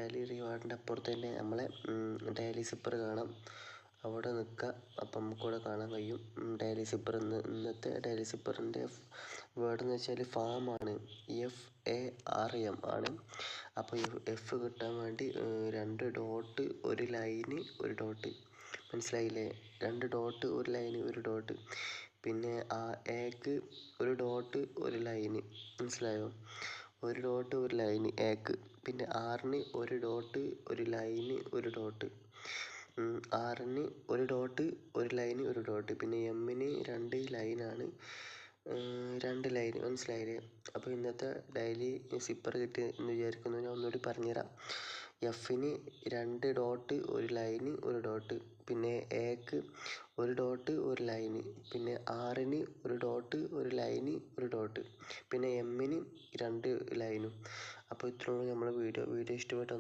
Tally റിവാർഡിൻ്റെ അപ്പുറത്ത് തന്നെ നമ്മളെ ഡെയിലി സിപ്പർ കാണാം. അവിടെ നിൽക്കുക. അപ്പം നമുക്കിവിടെ കാണാൻ കഴിയും ഡെയിലി സിപ്പർ. ഇന്നത്തെ ഡെയിലി സിപ്പറിൻ്റെ വേർഡ് എന്ന് വെച്ചാൽ ഫാമാണ്. FARM ആണ്. അപ്പോൾ എഫ് കിട്ടാൻ വേണ്ടി 2 ഡോട്ട് 1 ലൈന് 1 ഡോട്ട്, മനസ്സിലായില്ലേ? 2 ഡോട്ട് 1 ലൈന് 1 ഡോട്ട്. പിന്നെ എക്ക് 1 ഡോട്ട് 1 ലൈന്, മനസ്സിലായോ? 1 ഡോട്ട് 1 ലൈന് എക്ക്. പിന്നെ ആറിന് 1 ഡോട്ട് 1 ലൈന് 1 ഡോട്ട്. ആറിന് 1 ഡോട്ട് 1 ലൈന് 1 ഡോട്ട്. പിന്നെ എമ്മിന് 2 ലൈനാണ്, 2 ലൈന്, മനസ്സിലായില്ലേ? അപ്പോൾ ഇന്നത്തെ ഡെയിലി സിപ്പർ കിട്ടി എന്ന് വിചാരിക്കുന്നു. ഞാൻ ഒന്നുകൂടി പറഞ്ഞുതരാം. എഫിന് 2 ഡോട്ട് 1 ലൈന് 1 ഡോട്ട്. പിന്നെ എക്ക് 1 ഡോട്ട് 1 ലൈന്. പിന്നെ ആറിന് 1 ഡോട്ട് 1 ലൈന് 1 ഡോട്ട്. പിന്നെ എമ്മിന് 2 ലൈനും. അപ്പോൾ ഇത്രയുള്ള നമ്മുടെ വീഡിയോ ഇഷ്ടപ്പെട്ട